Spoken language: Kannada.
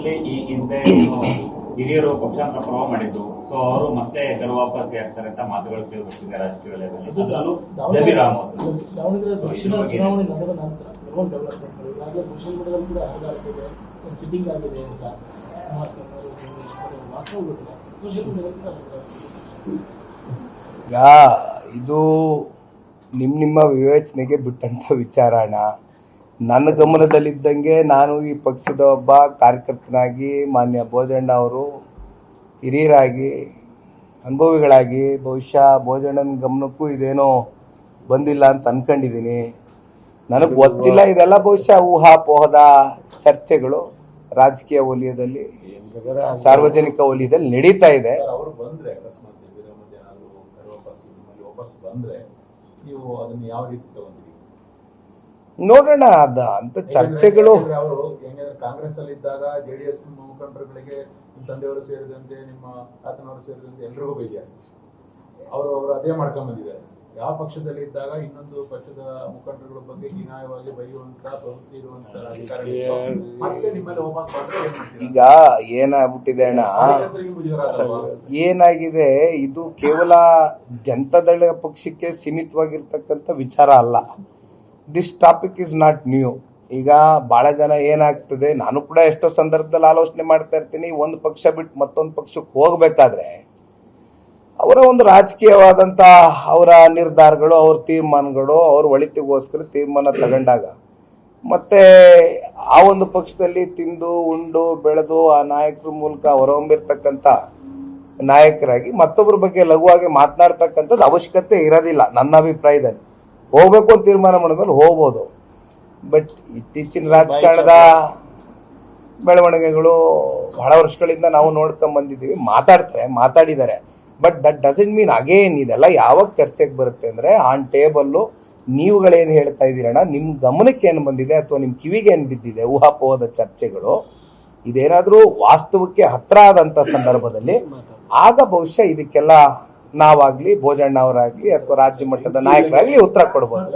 ನಲ್ಲಿ ಈ ಹಿಂದೆ ಹಿರಿಯರು ಪಕ್ಷಾಂತರ ಪರ್ವ ಮಾಡಿದ್ದು, ಸೊ ಅವರು ಮತ್ತೆ ಗರು ವಾಪಸ್ ಆಗ್ತಾರೆ ಅಂತ ಮಾತುಗಳು ಕೇಳಿ ಬರ್ತಿದೆ ರಾಜಕೀಯ ವಲಯದಲ್ಲಿ. ಜಮೀರಾಮ್ ಅವರು ದಾವಣಗೆರೆ ದಕ್ಷಿಣ ಚುನಾವಣೆ ನಡೆದ ನಂತರ ಕೆಲವೊಂದು ಡೆವಲಪ್ಮೆಂಟ್ಗಳು ಈಗಾಗಲೇ ಸೋಷಿಯಲ್ ಮೀಡಿಯಾದಲ್ಲಿ ಕೂಡ ಹರಿದಾಡ್ತಿದೆ, ಒಂದು ಸಿಟ್ಟಿಂಗ್ ಆಗಿದೆ ಅಂತ ವಾಸ್ತವ ಗೊತ್ತಿಲ್ಲ, ಸೋಷಿಯಲ್ ಮೀಡಿಯಾದಲ್ಲಿ ಕೂಡ ಈಗ ಇದು ನಿಮ್ಮ ವಿವೇಚನೆಗೆ ಬಿಟ್ಟಂಥ ವಿಚಾರಣ. ನನ್ನ ಗಮನದಲ್ಲಿದ್ದಂಗೆ ನಾನು ಈ ಪಕ್ಷದ ಒಬ್ಬ ಕಾರ್ಯಕರ್ತನಾಗಿ ಮಾನ್ಯ ಭೋಜಣ್ಣ ಅವರು ಹಿರಿಯರಾಗಿ ಅನುಭವಿಗಳಾಗಿ ಬಹುಶಃ ಭೋಜಣ್ಣನ ಗಮನಕ್ಕೂ ಇದೇನೋ ಬಂದಿಲ್ಲ ಅಂತ ಅನ್ಕೊಂಡಿದ್ದೀನಿ. ನನಗೆ ಗೊತ್ತಿಲ್ಲ, ಇದೆಲ್ಲ ಬಹುಶಃ ಊಹಾಪೋಹದ ಚರ್ಚೆಗಳು ರಾಜಕೀಯ ವಲಯದಲ್ಲಿ ಸಾರ್ವಜನಿಕ ವಲಯದಲ್ಲಿ ನಡೀತಾ ಇದೆ. ಅವರು ಬಂದ್ರೆ ಅಕಸ್ಮಾತ್ ವಾಪಸ್ ಬಂದ್ರೆ ನೀವು ಅದನ್ನ ಯಾವ ರೀತಿ ತಗೊಂಡ್ರಿ ನೋಡೋಣ. ಅಂತ ಚರ್ಚೆಗಳು ಅವರು ಕಾಂಗ್ರೆಸ್ ಅಲ್ಲಿ ಇದ್ದಾಗ ಜೆಡಿಎಸ್ ಮುಖಂಡರುಗಳಿಗೆ ನಿಮ್ಮ ತಂದೆಯವರು ಸೇರಿದಂತೆ ನಿಮ್ಮ ತಾತನವರು ಸೇರಿದಂತೆ ಎಲ್ರಿಗೂ ಬೈದಿದ್ದಾರೆ. ಅವರು ಅದೇ ಮಾಡ್ಕೊಂಡ್ ಬಂದಿದ್ದಾರೆ. ಯಾವ ಪಕ್ಷದಲ್ಲಿ ಇದ್ದಾಗ ಇನ್ನೊಂದು ಪಕ್ಷದ ಮುಖಂಡರುಗಳ ಬಗ್ಗೆ ಹೀನಾಯವಾಗಿ ಬೈಯುವಂತ ಪ್ರವೃತ್ತಿ ಇರುವಂತ ರಾಜಕಾರಣಿ ಮತ್ತೆ ನಿಮ್ಮಲ್ಲಿ ವಾಪಸ್ ಬಂದ್ರೆ ಈಗ ಏನಾಗ್ಬಿಟ್ಟಿದೆ ಅಣ್ಣ, ಏನಾಗಿದೆ, ಇದು ಕೇವಲ ಜನತಾದಳ ಪಕ್ಷಕ್ಕೆ ಸೀಮಿತವಾಗಿರ್ತಕ್ಕಂಥ ವಿಚಾರ ಅಲ್ಲ. This topic is not new. ಈಗ ಭಾಳ ಜನ ಏನಾಗ್ತದೆ, ನಾನು ಕೂಡ ಎಷ್ಟೋ ಸಂದರ್ಭದಲ್ಲಿ ಆಲೋಚನೆ ಮಾಡ್ತಾ ಇರ್ತೀನಿ, ಒಂದು ಪಕ್ಷ ಬಿಟ್ಟು ಮತ್ತೊಂದು ಪಕ್ಷಕ್ಕೆ ಹೋಗಬೇಕಾದ್ರೆ ಅವರ ಒಂದು ರಾಜಕೀಯವಾದಂಥ ಅವರ ನಿರ್ಧಾರಗಳು, ಅವ್ರ ತೀರ್ಮಾನಗಳು, ಅವ್ರ ಒಳಿತಿಗೋಸ್ಕರ ತೀರ್ಮಾನ ತಗೊಂಡಾಗ ಮತ್ತೆ ಆ ಒಂದು ಪಕ್ಷದಲ್ಲಿ ತಿಂದು ಉಂಡು ಬೆಳೆದು ಆ ನಾಯಕರ ಮೂಲಕ ಹೊರಹೊಮ್ಮಿರ್ತಕ್ಕಂಥ ನಾಯಕರಾಗಿ ಮತ್ತೊಬ್ಬರ ಬಗ್ಗೆ ಲಘುವಾಗಿ ಮಾತನಾಡ್ತಕ್ಕಂಥದ್ದು ಅವಶ್ಯಕತೆ ಇರೋದಿಲ್ಲ. ನನ್ನ ಅಭಿಪ್ರಾಯದಲ್ಲಿ ಹೋಗ್ಬೇಕು ಅಂತ ತೀರ್ಮಾನ ಮಾಡಿದ್ಮೇಲೆ ಹೋಗ್ಬೋದು. ಬಟ್ ಇತ್ತೀಚಿನ ರಾಜಕಾರಣದ ಬೆಳವಣಿಗೆಗಳು ಬಹಳ ವರ್ಷಗಳಿಂದ ನಾವು ನೋಡ್ಕೊಂಡ್ ಬಂದಿದ್ದೀವಿ. ಮಾತಾಡಿದ್ದಾರೆ. But that doesn't mean again ಇದೆಲ್ಲ ಯಾವಾಗ ಚರ್ಚೆಗೆ ಬರುತ್ತೆ ಅಂದರೆ ಆನ್ ಟೇಬಲ್ಲು ನೀವುಗಳೇನು ಹೇಳ್ತಾ ಇದ್ದೀರಣ್ಣ, ನಿಮ್ಮ ಗಮನಕ್ಕೆ ಏನು ಬಂದಿದೆ ಅಥವಾ ನಿಮ್ಮ ಕಿವಿಗೆ ಏನು ಬಿದ್ದಿದೆ ಊಹಾಪೋಹದ ಚರ್ಚೆಗಳು, ಇದೇನಾದರೂ ವಾಸ್ತವಕ್ಕೆ ಹತ್ರ ಆದಂಥ ಸಂದರ್ಭದಲ್ಲಿ ಆಗ ಬಹುಶಃ ಇದಕ್ಕೆಲ್ಲ ನಾವಾಗಲಿ ಭೋಜಣ್ಣ ಅವರಾಗಲಿ ಅಥವಾ ರಾಜ್ಯ ಮಟ್ಟದ ನಾಯಕರಾಗಲಿ ಉತ್ತರ ಕೊಡ್ಬೋದು.